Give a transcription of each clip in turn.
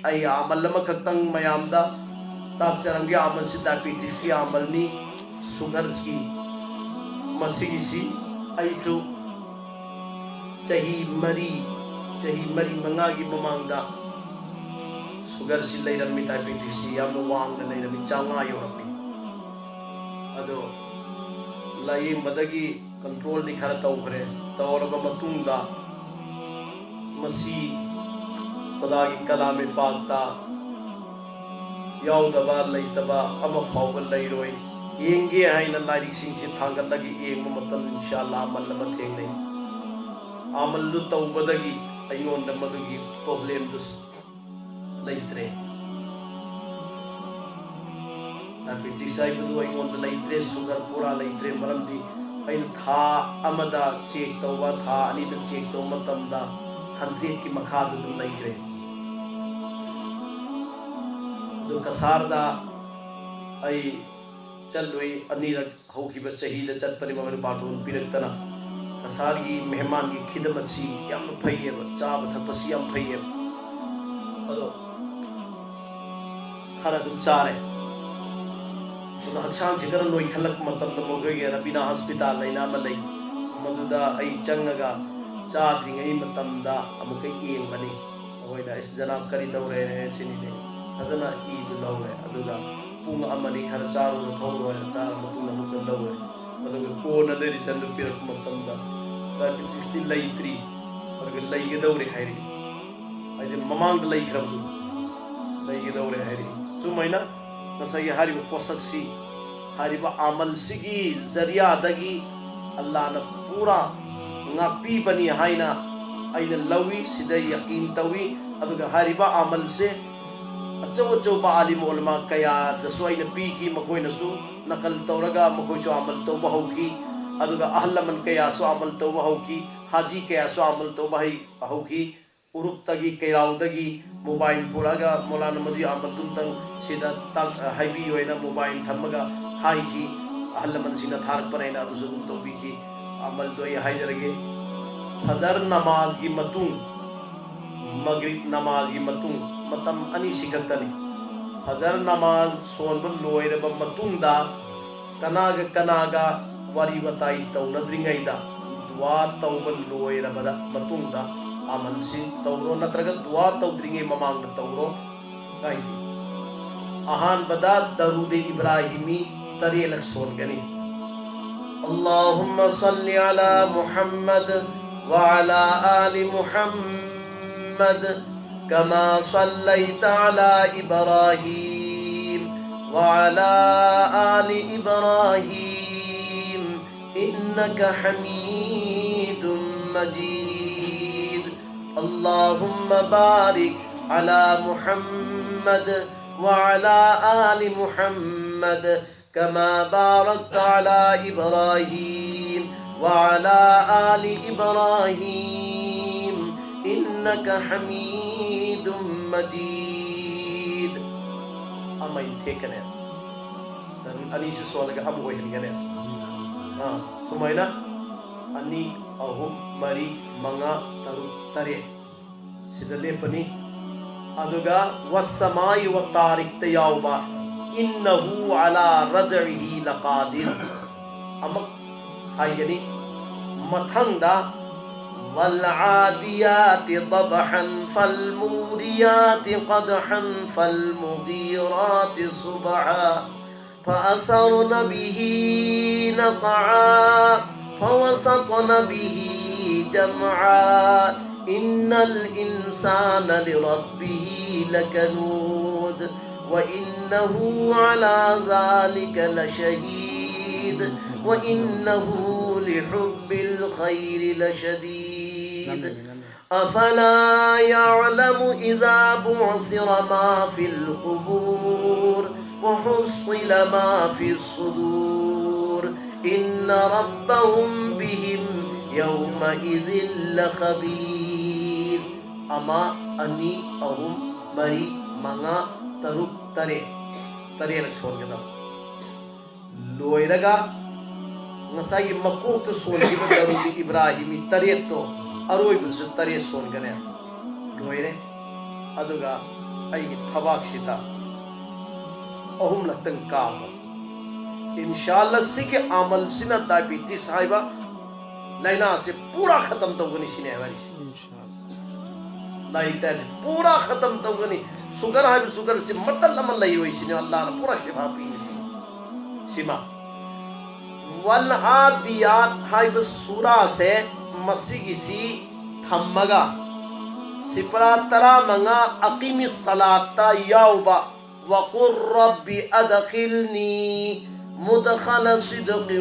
ay amal lama kaktang mayamda tak charang gi amal si diabetes ki amal ni sugar ki masigi si ay su chahi mari manga gi mamangda sugar si leirami diabetes si yam wang na leirami changa yorami ado laying badagi control ni khara tawkhre tawraba matungda masi خدا کی کلام پاک تا یاودبا لیتبا اما فاوبا لیروئی اینگے ہیں Lyric سنگ سے تھانگا لگی اینگ ممتن انشاءاللہ عمل لما تھینگ نہیں عمل دو توبہ دگی ایون دمدگی پرابلم دس لیترے diabetes ay budu ایون دا لیترے سگر پورا لیترے مرم دی این تھا امدا چیک توبہ تھا انی دا چیک تو متم دا 100 کی مخاد دم لیترے دو کسار دا ay چلوئی انیرک ہو کی بچہی دا چل پری ممن باتون پیرکتنا کسار کی مہمان کی خدمت سی یم پھئیے چاب تھا پسی یم پھئیے ادو خرد چارے تو حقشان جگر نوئی خلق مطلب دمو گئی ربینا ہسپتال لینا ملی مدودا ای چنگا چادری گئی مطلب دا امکے این بنی اوینا اس جناب کری دو رہے ہیں سنی نے ادنا عید لو ہے ادوگا پونگ امنی کھر چارو نہ تھو ہے چار مطلب نہ لو ہے ادوگا کو نہ دری چند پیرک مطلب دا کہ جستی لیتری اور کہ لئی دو رہے ہے ای ممانگ لئی خرب لئی دو رہے ہے سو مہینہ نسا یہ ہاری پوسک سی ہاری با عمل سگی ذریعہ دگی اللہ نے پورا ناپی بنی ہائینا این لوی سیدھا یقین توی ادوگا ہاری با عمل سے اچو با عالم علماء کیا دسوائی نبی کی مکوئی نسو نقل تورگا مکوئی چو عمل توبہ ہو کی ادوگا اہل من کیا سو عمل توبہ ہو کی حاجی کیا سو عمل توبہ ہو کی عرب تگی کیراو دگی موبائل پورا گا مولانا مدی عمل دن تنگ سیدھا تاک حیبی ہوئینا موبائل تھمگا ہائی کی اہل من سینہ تھارک پر اینا دوسرا دن توبی کی عمل دوئی ہائی جرگے فجر نماز کی متون مغرب نماز کی متون متم انی سکتنی فجر نماز سون بل لوئر بمتون دا کناگا واری وطائی تو ندرنگی دا دعا تو بل لوئر بدا متون دا عمل سی تورو نترگا دعا تو درنگی ممانگ دا تورو گائی دی آہان بدا درود ابراہیمی تری لک سون گنی اللہم صلی علی محمد وعلى آل محمد كما صليت على إبراهيم وعلى آل إبراهيم إنك حميد مجيد اللهم بارك على محمد وعلى آل محمد كما باركت على إبراهيم وعلى آل إبراهيم إنك حميد مجيد أما ينتهكنا أني سؤال لك أم ويهنغنا سمعنا أني أهم مري مغا ترو تري سيدلي بني أدوغا والسماء والطارق تياوبا إنه على رجعه لقادر أما ہائی گنی متھنگ دا والعادیات ضبحا فالموریات قدحا فالمغیرات صبحا فأثرن به نقعا فوسطن به جمعا إن الإنسان لربه لكنود وإنه على ذلك لشهيد وإنه لحب الخير لشديد أفلا يعلم إذا بعثر ما في القبور وحصل ما في الصدور إن ربهم بهم يومئذ لخبير أما أني أهم مري مغا ترك تري لك سون كده لويرغا نسائی مکوک تو سون کی درود ابراہیمی تریت تو اروئی بلسو تریت سون گنے لوئے رے ادوگا أي ثباك سيدا أهم لتن كام إن شاء الله سيك عمل سنة diabetes هايبا لائنا سے پورا ختم تو گنی سینے ہماری لائن تیسے پورا ختم تو گنی سگر ہے بھی سگر سے مطلب لئی ہوئی سینے اللہ نے پورا شفا پی سیما والعادیات ہے بھی سورہ سے مسیح کسی تھمگا سپرا ترا منگا اقیم الصلاة یاوبا وقر رب ادخلنی مدخل صدق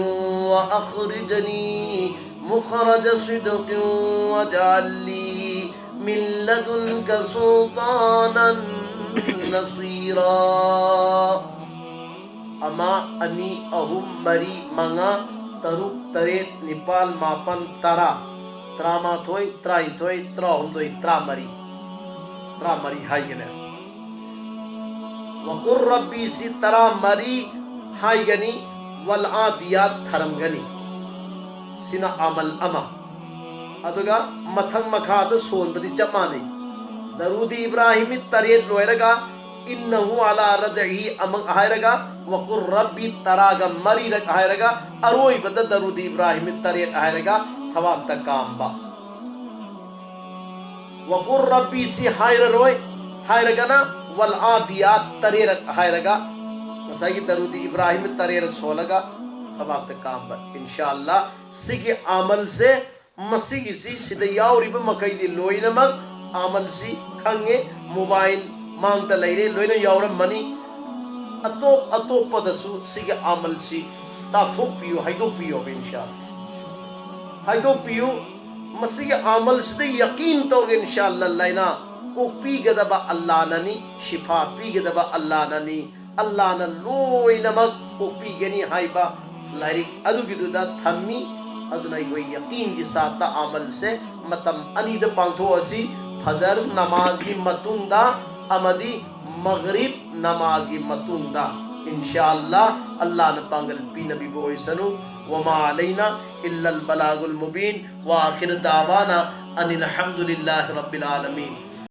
واخرجنی مخرج صدق واجعل لي من لدنك سلطانا نصيرا اما انی اہم مری منگا تروک تریت نپال ماپن ترا تراما تھوئی ترائی تھوئی تراہم دوئی ترا مری ہائی گنے وقر ربی سی ترا مری ہائی گنی والعادیات تھرم گنی سینا عمل اما ادوگا متھن مکھاد سون بدی جمانی درود ابراہیمی تریت لوئے رگا انہو علا رجعی امنگ آئے رگا وقر ربی تراغا مری رگ آئے رگا اروئی بدا درود ابراہیمی تریت آئے رگا تھواق تا کام با وقر ربی سی حائر روئی حائر رگا نا والعادیات تریت آئے رگا مسائی درود ابراہیمی تریت سو لگا وقت کام با انشاءاللہ سگی عمل سے مسیح کسی سیدیاوری با مقیدی لوئی نمک عمل سی کھنگے موبائل مانگتا لیرے لوئی نا یورم منی اتوپ پدسو سگی عمل سی تا تھوک پیو حیدو پیو با انشاءاللہ حیدو پیو مسیح عمل سی یقین تو انشاءاللہ لینا کو پی گدا با اللہ ننی شفا پی گدا با اللہ ننی اللہ نا لوئی نمک کو پی گنی ہائی با لائرک ادو گدو دا تھمی ادو نائی کوئی یقین کی ساتھ عمل سے متم انید پانتو اسی فجر نماز کی متون دا امدی مغرب نماز کی متون دا انشاءاللہ اللہ نے پانگل پی نبی بوئی سنو وما علینا الا البلاغ المبین وآخر دعوانا ان الحمدللہ رب العالمین